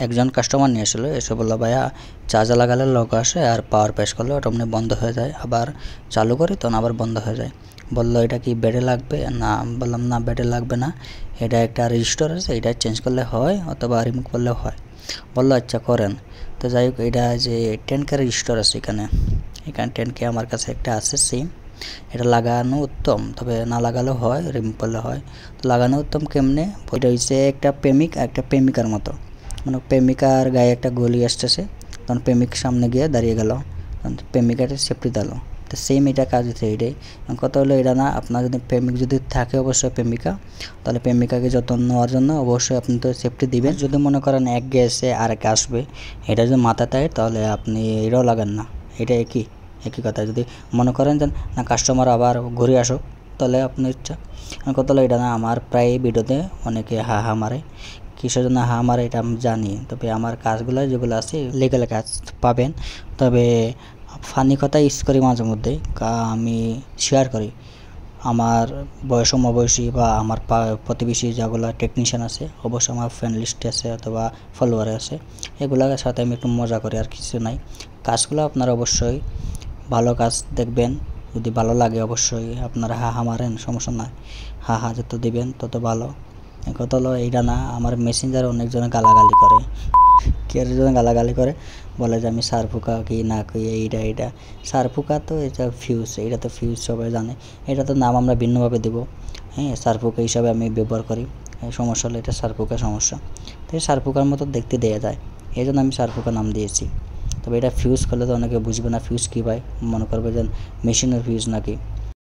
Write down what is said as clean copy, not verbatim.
একজন কাস্টমার নিয়ে আসলো, এসে বললো ভাইয়া চার্জে লাগালে লক আসে আর পাওয়ার প্রেস করলে ওটা মানে বন্ধ হয়ে যায়, আবার চালু করি তখন আবার বন্ধ হয়ে যায়। বললো এটা কি বেডে লাগবে? না, বললাম না বেডে লাগবে না, এটা একটা রেজিস্টার আছে, এটা চেঞ্জ করলে হয় অথবা রিমুভ করলে হয়। বললো আচ্ছা করেন। তো যাই হোক, এটা যে 10K রেজিস্টার আছে এখানে 10K আমার কাছে একটা আছে সিম। এটা লাগানো উত্তম, তবে না লাগালেও হয়, রিমুভ করলে হয়। তো লাগানো উত্তম কেমনে? এটা হচ্ছে একটা প্রেমিক একটা প্রেমিকার মতো, মানে প্রেমিকার গায়ে একটা গলি আসতেছে, তখন প্রেমিক সামনে গিয়ে দাঁড়িয়ে গেল, তখন প্রেমিকাটা সেফটি দিল। তো সেম এটা কাজ হচ্ছে এইটাই। কথা হলো এটা না, আপনার যদি প্রেমিক যদি থাকে অবশ্যই প্রেমিকা, তাহলে প্রেমিকাকে যত্ন নেওয়ার জন্য অবশ্যই আপনি তো সেফটি দিবেন। যদি মনে করেন এক গেছে আর এক আসবে, এটা যদি মাথা থাকে তাহলে আপনি এটাও লাগান না, এটা একই কথা। যদি মনে করেন যে না কাস্টমার আবার ঘুরে আসুক, তাহলে আপনার ইচ্ছা। কথা হলো এটা না, আমার প্রায় ভিডিওতে অনেকে হা হা মারে, কিসের জন্য হা মারে এটা আমি জানি, তবে আমার কাজগুলো যেগুলো আছে লিগাল কাজ পাবেন। তবে ফানি কথা ইউজ করি মাঝে মধ্যে, আমি শেয়ার করি আমার সমবয়সী বা আমার প্রতিবেশী যেগুলো টেকনিশিয়ান আছে, অবশ্যই আমার ফ্রেন্ড লিস্টে আছে অথবা ফলোয়ারে আছে, এগুলোর সাথে আমি একটু মজা করি, আর কিছু নাই। কাজগুলো আপনারা অবশ্যই ভালো কাজ দেখবেন, যদি ভালো লাগে অবশ্যই আপনারা হা হা মারেন, সমস্যা নাই, হা হা যত দিবেন তত ভালো। কথা হলো এইটা না, আমার মেসেঞ্জারে অনেকজনে গালাগালি করে, কেউ জন্য গালাগালি করে, বলে যে আমি সারফুকা কি না কি এইটা সারফুকা তো এটা ফিউজ, এটা তো ফিউজ সবাই জানে, এটা তো নাম আমরা ভিন্নভাবে দেবো। হ্যাঁ, সারফুকা হিসাবে আমি ব্যবহার করি, সমস্যা হলো এটা সারফুকা সমস্যা, তো সারফুকার মতো দেখতে দেওয়া যায়, এই জন্য আমি সারফুকা নাম দিয়েছি। তবে এটা ফিউজ করলে তো অনেকে বুঝবে না ফিউজ কী ভাই, মনে করবে যে মেশিনের ফিউজ নাকি।